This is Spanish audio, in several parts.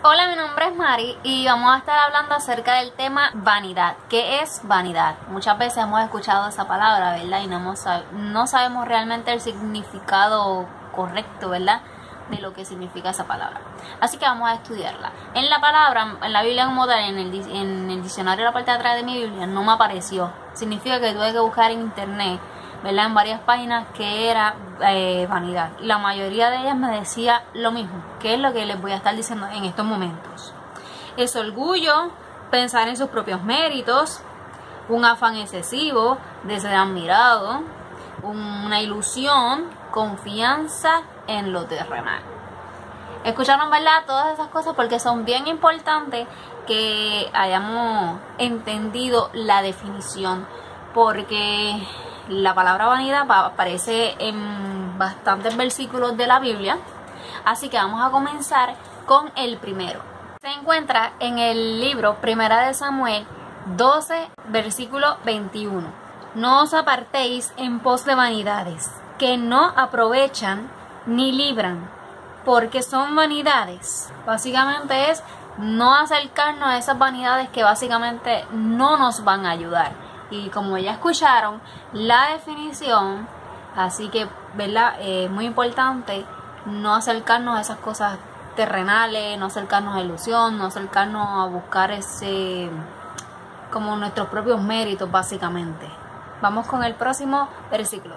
Hola, mi nombre es Mari y vamos a estar hablando acerca del tema vanidad. ¿Qué es vanidad? Muchas veces hemos escuchado esa palabra, ¿verdad? Y no sabemos realmente el significado correcto, ¿verdad? De lo que significa esa palabra. Así que vamos a estudiarla. En la palabra, en la Biblia como tal, en el diccionario de la parte de atrás de mi Biblia, no me apareció. Significa que tuve que buscar en internet, ¿verdad? En varias páginas que era vanidad. Y la mayoría de ellas me decía lo mismo, que es lo que les voy a estar diciendo en estos momentos. Es orgullo, pensar en sus propios méritos, un afán excesivo de ser admirado, una ilusión, confianza en lo terrenal. Escucharon, ¿verdad? Todas esas cosas porque son bien importantes que hayamos entendido la definición, porque la palabra vanidad aparece en bastantes versículos de la Biblia. Así que vamos a comenzar con el primero. Se encuentra en el libro Primera de Samuel 12, versículo 21. No os apartéis en pos de vanidades, que no aprovechan ni libran, porque son vanidades. Básicamente es no acercarnos a esas vanidades que básicamente no nos van a ayudar. Y como ya escucharon la definición, así que, ¿verdad? Es muy importante no acercarnos a esas cosas terrenales, no acercarnos a ilusión, no acercarnos a buscar como nuestros propios méritos, básicamente. Vamos con el próximo versículo.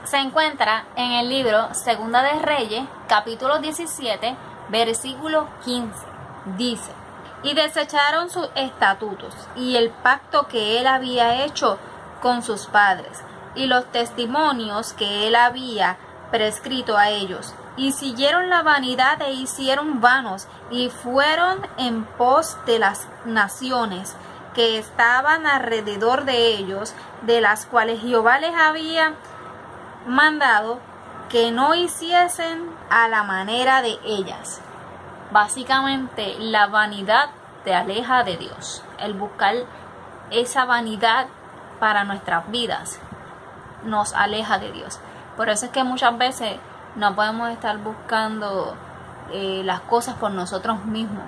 Se encuentra en el libro Segunda de Reyes, capítulo 17, versículo 15. Dice: y desecharon sus estatutos y el pacto que él había hecho con sus padres y los testimonios que él había prescrito a ellos, y siguieron la vanidad e hicieron vanos, y fueron en pos de las naciones que estaban alrededor de ellos, de las cuales Jehová les había mandado que no hiciesen a la manera de ellas. Básicamente, la vanidad te aleja de Dios. El buscar esa vanidad para nuestras vidas nos aleja de Dios. Por eso es que muchas veces no podemos estar buscando las cosas por nosotros mismos.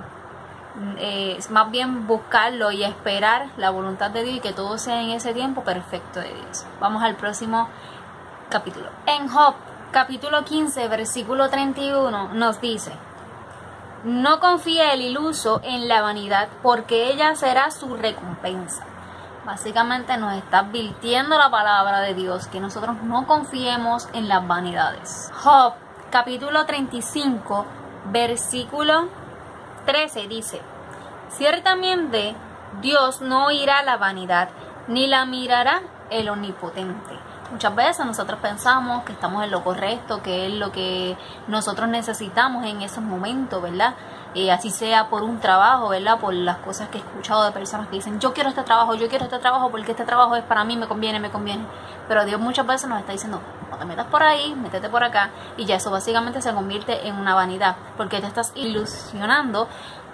Es más bien buscarlo y esperar la voluntad de Dios y que todo sea en ese tiempo perfecto de Dios. Vamos al próximo capítulo. En Job, capítulo 15, versículo 31, nos dice: no confíe el iluso en la vanidad, porque ella será su recompensa. Básicamente nos está advirtiendo la palabra de Dios que nosotros no confiemos en las vanidades. Job, capítulo 35, versículo 13 dice: ciertamente Dios no oirá la vanidad, ni la mirará el omnipotente. Muchas veces nosotros pensamos que estamos en lo correcto, que es lo que nosotros necesitamos en esos momentos, ¿verdad? Así sea por un trabajo, ¿verdad? Por las cosas que he escuchado de personas que dicen: yo quiero este trabajo porque este trabajo es para mí, me conviene. Pero Dios muchas veces nos está diciendo: no te metas por ahí, métete por acá. Y ya eso básicamente se convierte en una vanidad, porque te estás ilusionando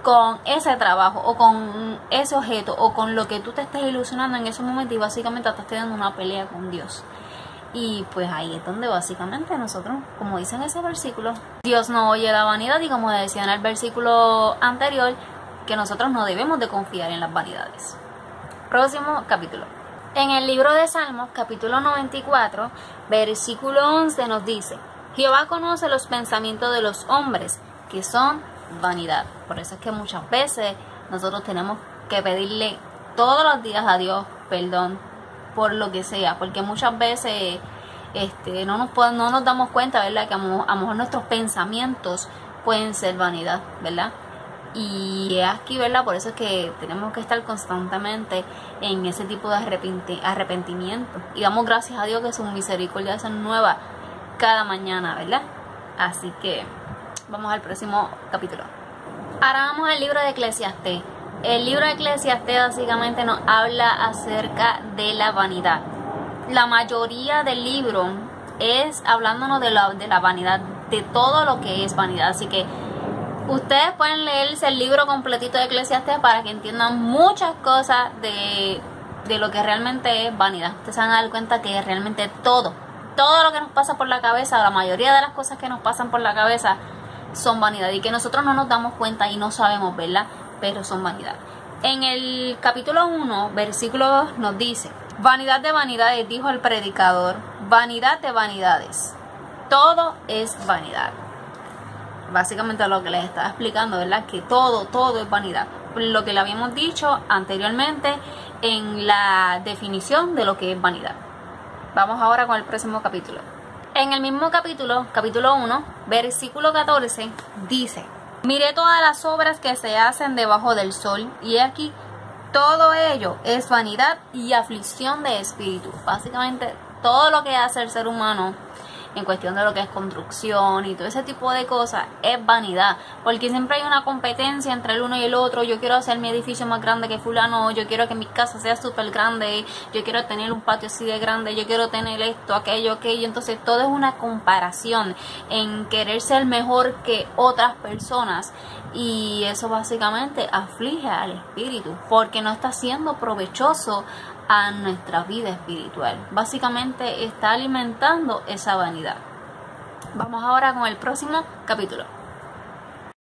con ese trabajo o con ese objeto o con lo que tú te estés ilusionando en ese momento, y básicamente estás teniendo una pelea con Dios. Y pues ahí es donde básicamente nosotros, como dice en ese versículo, Dios no oye la vanidad, y como decía en el versículo anterior, que nosotros no debemos de confiar en las vanidades. Próximo capítulo. En el libro de Salmos, capítulo 94, versículo 11 nos dice: Jehová conoce los pensamientos de los hombres, que son vanidad. Por eso es que muchas veces nosotros tenemos que pedirle todos los días a Dios perdón por lo que sea, porque muchas veces no nos damos cuenta, ¿verdad? Que a lo mejor nuestros pensamientos pueden ser vanidad, ¿verdad? Y es aquí, ¿verdad? Por eso es que tenemos que estar constantemente en ese tipo de arrepentimiento, y damos gracias a Dios que su misericordia es nueva cada mañana, ¿verdad? Así que vamos al próximo capítulo. Ahora vamos al libro de Eclesiastés. El libro de Eclesiastés básicamente nos habla acerca de la vanidad. La mayoría del libro es hablándonos de la vanidad, de todo lo que es vanidad. Así que ustedes pueden leerse el libro completito de Eclesiastés para que entiendan muchas cosas de lo que realmente es vanidad. Ustedes se van a dar cuenta que realmente todo lo que nos pasa por la cabeza, la mayoría de las cosas que nos pasan por la cabeza, son vanidad y que nosotros no nos damos cuenta y no sabemos, ¿verdad? Pero son vanidad. En el capítulo 1, versículo 2 nos dice: vanidad de vanidades, dijo el predicador, vanidad de vanidades, todo es vanidad. Básicamente lo que les estaba explicando, ¿verdad? Que todo es vanidad. Lo que le habíamos dicho anteriormente en la definición de lo que es vanidad. Vamos ahora con el próximo capítulo. En el mismo capítulo, capítulo 1, versículo 14, dice: miré todas las obras que se hacen debajo del sol, y aquí todo ello es vanidad y aflicción de espíritu. Básicamente todo lo que hace el ser humano en cuestión de lo que es construcción y todo ese tipo de cosas es vanidad, porque siempre hay una competencia entre el uno y el otro. Yo quiero hacer mi edificio más grande que fulano, yo quiero que mi casa sea súper grande, yo quiero tener un patio así de grande, yo quiero tener esto, aquello, entonces todo es una comparación en querer ser mejor que otras personas, y eso básicamente aflige al espíritu porque no está siendo provechoso a nuestra vida espiritual. Básicamente está alimentando esa vanidad. Vamos ahora con el próximo capítulo.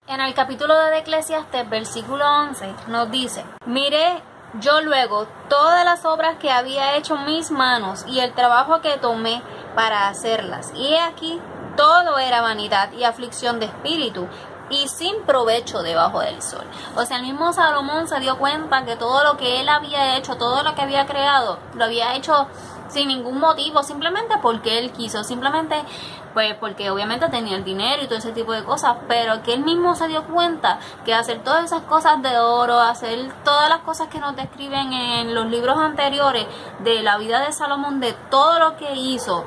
En el capítulo de Eclesiastes, versículo 11, nos dice: miré yo luego todas las obras que había hecho mis manos y el trabajo que tomé para hacerlas, y he aquí todo era vanidad y aflicción de espíritu, y sin provecho debajo del sol. O sea, el mismo Salomón se dio cuenta que todo lo que él había hecho, todo lo que había creado, lo había hecho sin ningún motivo, simplemente porque él quiso, simplemente pues porque obviamente tenía el dinero y todo ese tipo de cosas, pero que él mismo se dio cuenta que hacer todas esas cosas de oro, hacer todas las cosas que nos describen en los libros anteriores de la vida de Salomón, de todo lo que hizo,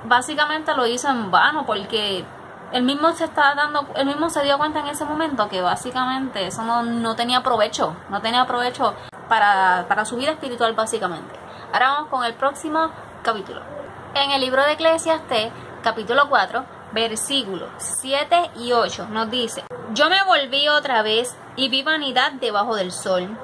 básicamente lo hizo en vano, porque él mismo se dio cuenta en ese momento que básicamente eso no tenía provecho, para su vida espiritual básicamente. Ahora vamos con el próximo capítulo. En el libro de Eclesiastes, capítulo 4, versículos 7 y 8 nos dice: yo me volví otra vez y vi vanidad debajo del sol.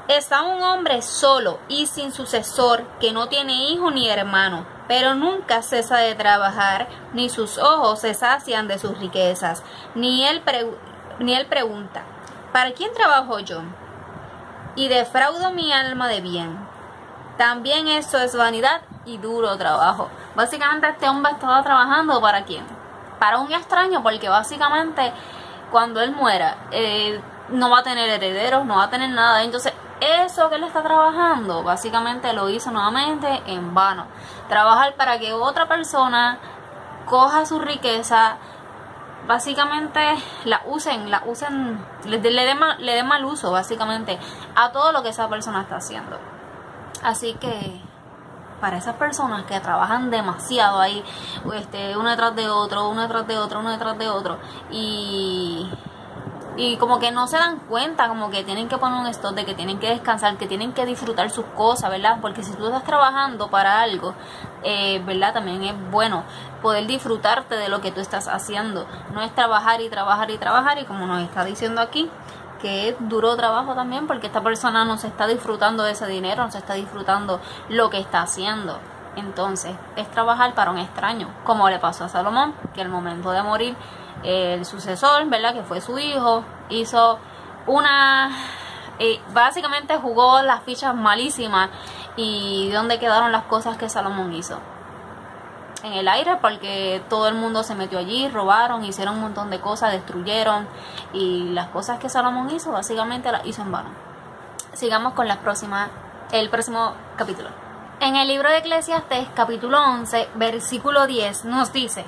Está un hombre solo y sin sucesor, que no tiene hijo ni hermano, pero nunca cesa de trabajar, ni sus ojos se sacian de sus riquezas, ni él pregunta: ¿para quién trabajo yo? Y defraudo mi alma de bien. También eso es vanidad y duro trabajo. Básicamente este hombre estaba trabajando ¿para quién? Para un extraño, porque básicamente cuando él muera no va a tener herederos, no va a tener nada. Entonces eso que él está trabajando básicamente lo hizo nuevamente en vano. Trabajar para que otra persona coja su riqueza, básicamente le dé mal uso básicamente a todo lo que esa persona está haciendo. Así que para esas personas que trabajan demasiado ahí, uno detrás de otro, y como que no se dan cuenta, como que tienen que poner un stop, de que tienen que descansar, que tienen que disfrutar sus cosas, ¿verdad? Porque si tú estás trabajando para algo, ¿verdad? También es bueno poder disfrutarte de lo que tú estás haciendo. No es trabajar y como nos está diciendo aquí, que es duro trabajo también, porque esta persona no se está disfrutando de ese dinero, no se está disfrutando lo que está haciendo. Entonces es trabajar para un extraño, como le pasó a Salomón, que al momento de morir el sucesor, ¿verdad?, que fue su hijo, hizo básicamente jugó las fichas malísimas. ¿Y dónde quedaron las cosas que Salomón hizo? En el aire, porque todo el mundo se metió allí, robaron, hicieron un montón de cosas, destruyeron, y las cosas que Salomón hizo básicamente las hizo en vano. Sigamos con el próximo capítulo. En el libro de Eclesiastes, capítulo 11, versículo 10 nos dice: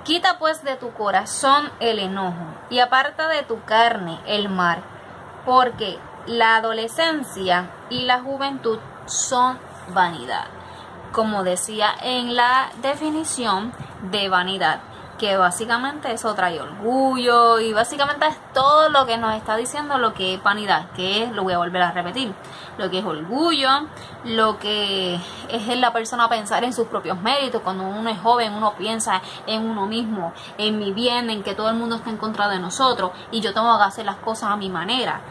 quita pues de tu corazón el enojo y aparta de tu carne el mal, porque la adolescencia y la juventud son vanidad. Como decía en la definición de vanidad, que básicamente eso trae orgullo, y básicamente es todo lo que nos está diciendo lo que es vanidad, que es, lo voy a volver a repetir, lo que es orgullo, lo que es la persona pensar en sus propios méritos. Cuando uno es joven, uno piensa en uno mismo, en mi bien, en que todo el mundo está en contra de nosotros y yo tengo que hacer las cosas a mi manera.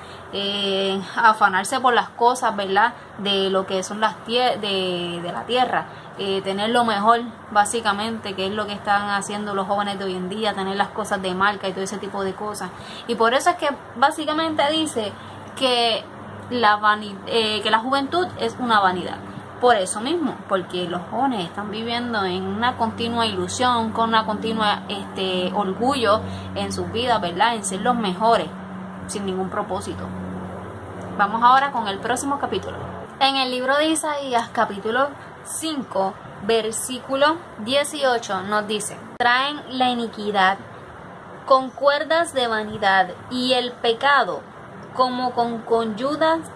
Afanarse por las cosas, ¿verdad?, de lo que son de la tierra, tener lo mejor, básicamente, que es lo que están haciendo los jóvenes de hoy en día, tener las cosas de marca y todo ese tipo de cosas. Y por eso es que básicamente dice que que la juventud es una vanidad. Por eso mismo, porque los jóvenes están viviendo en una continua ilusión, con una continua orgullo en sus vidas, ¿verdad? En ser los mejores, sin ningún propósito. Vamos ahora con el próximo capítulo. En el libro de Isaías, capítulo 5, versículo 18, nos dice: traen la iniquidad con cuerdas de vanidad y el pecado como con coyundas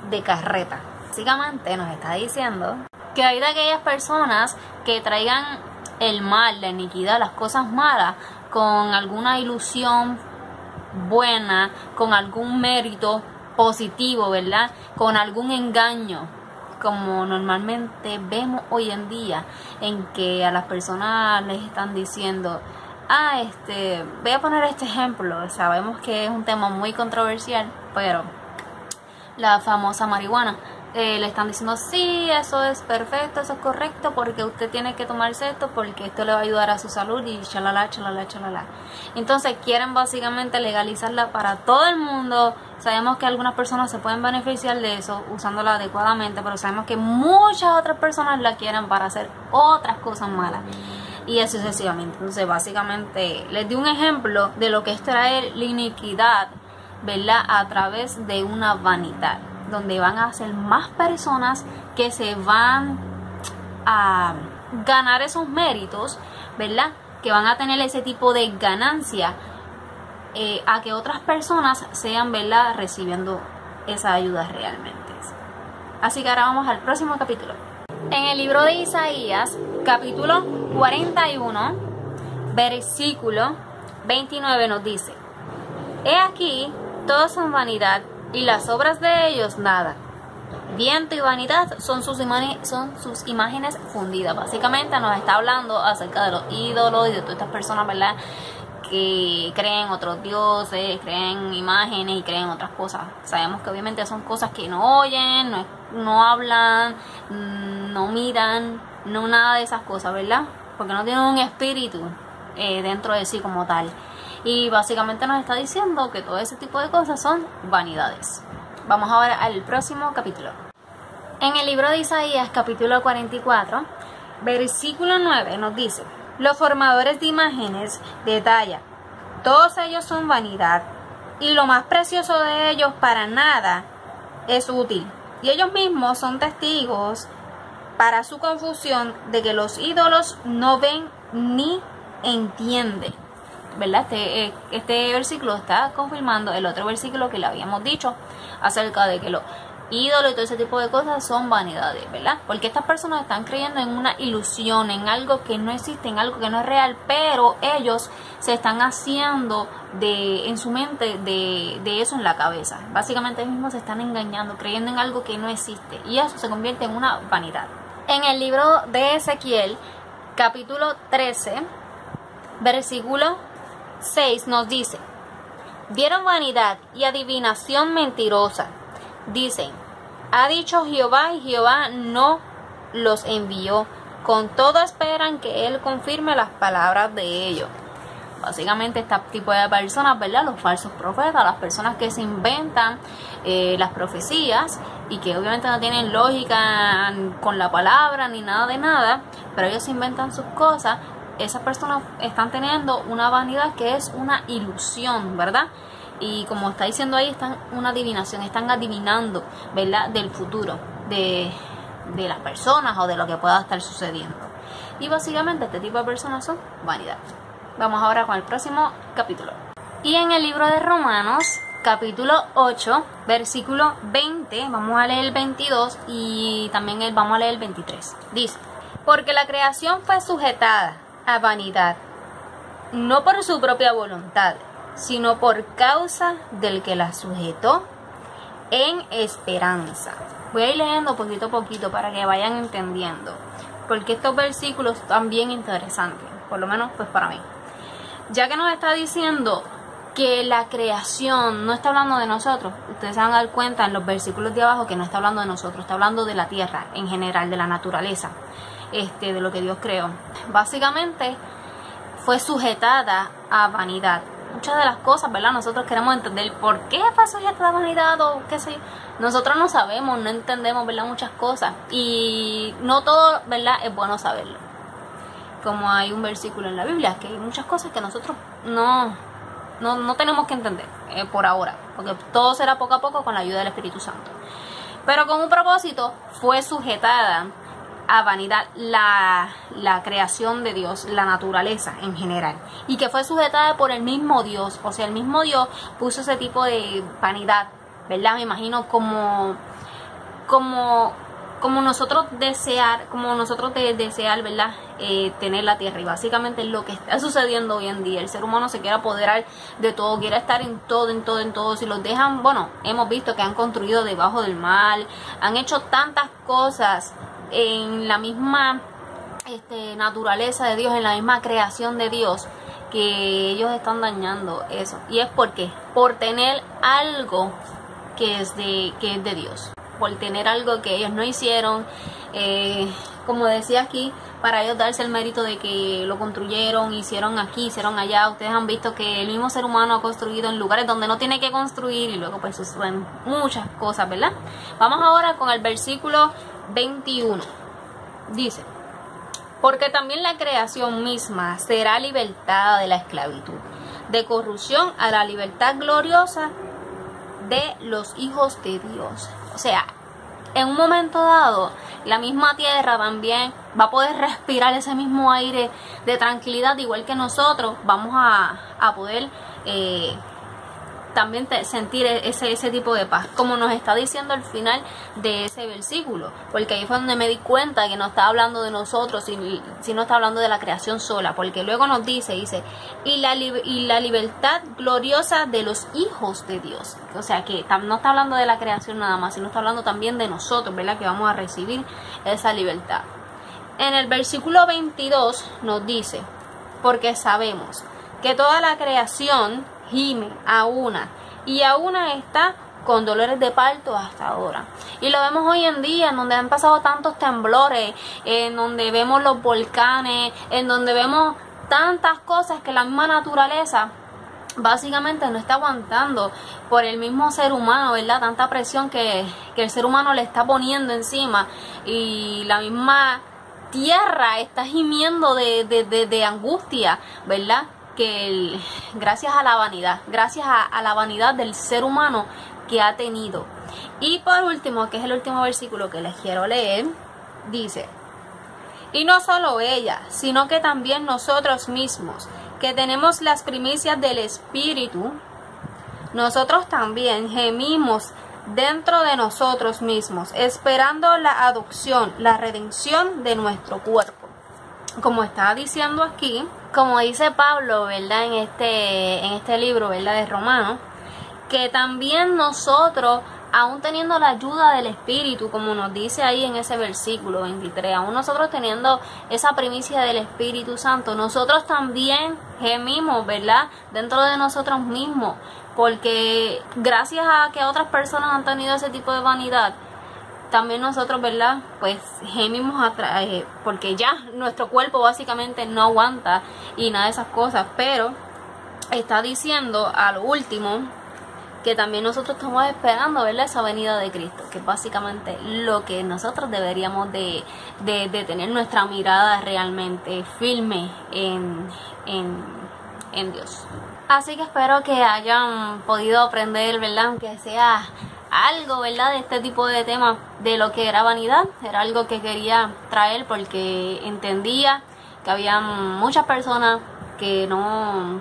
de carreta. Básicamente nos está diciendo que hay de aquellas personas que traigan el mal, la iniquidad, las cosas malas con alguna ilusión buena, con algún mérito positivo, ¿verdad? Con algún engaño, como normalmente vemos hoy en día, en que a las personas les están diciendo: voy a poner este ejemplo, sabemos que es un tema muy controversial, pero la famosa marihuana, le están diciendo: sí, eso es perfecto, eso es correcto, porque usted tiene que tomarse esto, porque esto le va a ayudar a su salud, y chalala, chalala, chalala. Entonces quieren básicamente legalizarla para todo el mundo. Sabemos que algunas personas se pueden beneficiar de eso usándola adecuadamente, pero sabemos que muchas otras personas la quieren para hacer otras cosas malas, y así sucesivamente. Entonces básicamente les di un ejemplo de lo que es traer la iniquidad, ¿verdad?, a través de una vanidad, donde van a ser más personas que se van a ganar esos méritos, ¿verdad?, que van a tener ese tipo de ganancia, a que otras personas sean, ¿verdad?, recibiendo esa ayuda realmente. Así que ahora vamos al próximo capítulo. En el libro de Isaías, capítulo 41, versículo 29, nos dice: he aquí, todos son vanidad, y las obras de ellos nada. Viento y vanidad son sus imágenes fundidas. Básicamente nos está hablando acerca de los ídolos y de todas estas personas, ¿verdad?, que creen otros dioses, creen imágenes y creen otras cosas. Sabemos que obviamente son cosas que no oyen, no hablan, no miran, no nada de esas cosas, ¿verdad? Porque no tienen un espíritu dentro de sí como tal. Y básicamente nos está diciendo que todo ese tipo de cosas son vanidades. Vamos ahora al próximo capítulo. En el libro de Isaías, capítulo 44, versículo 9, nos dice: los formadores de imágenes de talla, todos ellos son vanidad, y lo más precioso de ellos para nada es útil. Y ellos mismos son testigos para su confusión de que los ídolos no ven ni entienden. ¿Verdad? Este versículo está confirmando el otro versículo que le habíamos dicho acerca de que los ídolos y todo ese tipo de cosas son vanidades, ¿verdad? Porque estas personas están creyendo en una ilusión, en algo que no existe, en algo que no es real, pero ellos se están haciendo en su mente de eso en la cabeza. Básicamente ellos mismos se están engañando, creyendo en algo que no existe, y eso se convierte en una vanidad. En el libro de Ezequiel, capítulo 13, versículo 6, nos dice: vieron vanidad y adivinación mentirosa. Dicen: ha dicho Jehová, y Jehová no los envió. Con todo esperan que Él confirme las palabras de ellos. Básicamente este tipo de personas, ¿verdad?, los falsos profetas, las personas que se inventan las profecías y que obviamente no tienen lógica con la palabra ni nada de nada, pero ellos inventan sus cosas. Esas personas están teniendo una vanidad que es una ilusión, ¿verdad? Y como está diciendo ahí, están una adivinación, están adivinando, ¿verdad?, del futuro de las personas o de lo que pueda estar sucediendo. Y básicamente este tipo de personas son vanidad. Vamos ahora con el próximo capítulo. Y en el libro de Romanos, capítulo 8, versículo 20, vamos a leer el 22 y también vamos a leer el 23. Dice: porque la creación fue sujetada a vanidad, no por su propia voluntad, sino por causa del que la sujetó, en esperanza. Voy a ir leyendo poquito a poquito para que vayan entendiendo, porque estos versículos están bien interesantes, por lo menos pues para mí, ya que nos está diciendo que la creación no está hablando de nosotros. Ustedes se van a dar cuenta en los versículos de abajo que no está hablando de nosotros, está hablando de la tierra en general, de la naturaleza, de lo que Dios creó. Básicamente fue sujetada a vanidad. Muchas de las cosas, ¿verdad? Nosotros queremos entender por qué fue sujetada a vanidad o qué sé yo. Nosotros no sabemos, no entendemos, ¿verdad? Muchas cosas. Y no todo, ¿verdad? Es bueno saberlo. Como hay un versículo en la Biblia, que hay muchas cosas que nosotros no tenemos que entender por ahora, porque todo será poco a poco con la ayuda del Espíritu Santo. Pero con un propósito fue sujetada a vanidad la creación de Dios, la naturaleza en general, y que fue sujetada por el mismo Dios. O sea, el mismo Dios puso ese tipo de vanidad, ¿verdad? Me imagino como nosotros desear, ¿verdad? Tener la tierra. Y básicamente es lo que está sucediendo hoy en día. El ser humano se quiere apoderar de todo, quiere estar en todo. Si los dejan, bueno, hemos visto que han construido debajo del mar, han hecho tantas cosas en la misma naturaleza de Dios, en la misma creación de Dios, que ellos están dañando eso. Y es porque por tener algo que es de Dios, por tener algo que ellos no hicieron, como decía aquí, para ellos darse el mérito de que lo construyeron, hicieron aquí, hicieron allá. Ustedes han visto que el mismo ser humano ha construido en lugares donde no tiene que construir, y luego pues suceden muchas cosas, ¿verdad? Vamos ahora con el versículo 21. Dice: porque también la creación misma será libertada de la esclavitud, de corrupción, a la libertad gloriosa de los hijos de Dios. O sea, en un momento dado, la misma tierra también va a poder respirar ese mismo aire de tranquilidad, igual que nosotros vamos a poder también sentir ese tipo de paz, como nos está diciendo al final de ese versículo, porque ahí fue donde me di cuenta que no está hablando de nosotros, sino está hablando de la creación sola, porque luego nos dice y la libertad gloriosa de los hijos de Dios. O sea que no está hablando de la creación nada más, sino está hablando también de nosotros, ¿verdad? Que vamos a recibir esa libertad. En el versículo 22 nos dice: porque sabemos que toda la creación gime a una está con dolores de parto hasta ahora. Y lo vemos hoy en día, en donde han pasado tantos temblores, en donde vemos los volcanes, en donde vemos tantas cosas que la misma naturaleza básicamente no está aguantando por el mismo ser humano, ¿verdad? Tanta presión que el ser humano le está poniendo encima, y la misma tierra está gimiendo de angustia, ¿verdad? Que gracias a la vanidad, del ser humano que ha tenido. Y por último, que es el último versículo que les quiero leer, dice: y no solo ella, sino que también nosotros mismos, que tenemos las primicias del Espíritu, nosotros también gemimos dentro de nosotros mismos, esperando la adopción, la redención de nuestro cuerpo. Como estaba diciendo aquí, como dice Pablo, ¿verdad? En este libro, ¿verdad? De Romanos, que también nosotros, aún teniendo la ayuda del Espíritu, como nos dice ahí en ese versículo 23, aún nosotros teniendo esa primicia del Espíritu Santo, nosotros también gemimos, ¿verdad? Dentro de nosotros mismos, porque gracias a que otras personas han tenido ese tipo de vanidad, también nosotros, ¿verdad? Pues gemimos atrás, porque ya nuestro cuerpo básicamente no aguanta y nada de esas cosas. Pero está diciendo a lo último que también nosotros estamos esperando, ¿verdad? Esa venida de Cristo, que es básicamente lo que nosotros deberíamos de tener nuestra mirada realmente firme en Dios. Así que espero que hayan podido aprender, ¿verdad? Aunque sea algo, ¿verdad? De este tipo de temas, de lo que era vanidad. Era algo que quería traer porque entendía que había muchas personas que no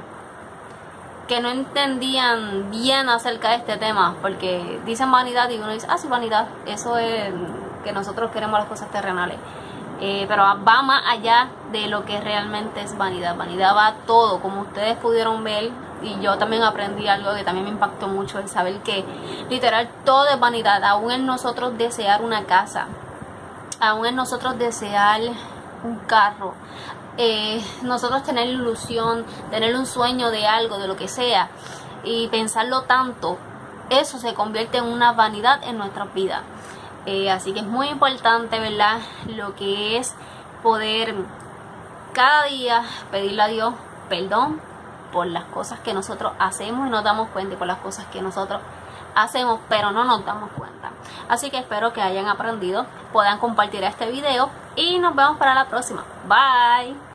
entendían bien acerca de este tema, porque dicen vanidad y uno dice, sí, vanidad, eso es que nosotros queremos las cosas terrenales. Pero va más allá de lo que realmente es vanidad. Vanidad va a todo, como ustedes pudieron ver, y yo también aprendí algo que también me impactó mucho, el saber que literal todo es vanidad. Aún en nosotros desear una casa, aún en nosotros desear un carro, nosotros tener ilusión, tener un sueño de algo, de lo que sea, y pensarlo tanto, eso se convierte en una vanidad en nuestras vidas. Así que es muy importante, ¿verdad? Lo que es poder cada día pedirle a Dios perdón por las cosas que nosotros hacemos y nos damos cuenta, y por las cosas que nosotros hacemos pero no nos damos cuenta. Así que espero que hayan aprendido, puedan compartir este video y nos vemos para la próxima. Bye.